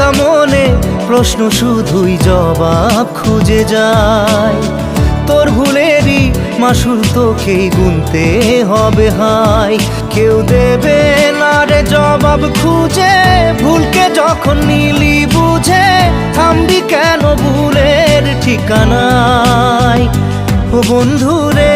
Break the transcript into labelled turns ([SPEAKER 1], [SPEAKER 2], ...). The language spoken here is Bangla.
[SPEAKER 1] ভাঙা মনে প্রশ্ন শুধুই জবাব খুঁজে যায়। তোর ভুলেরই মাসুল তোকেই গুনতে হবে হাই। কেউ দেবে না রে জবাব খুঁজে, ভুলকে যখন নিলি বুঝে থামবি কেন ভুলের ঠিকানায়। ও বন্ধু রে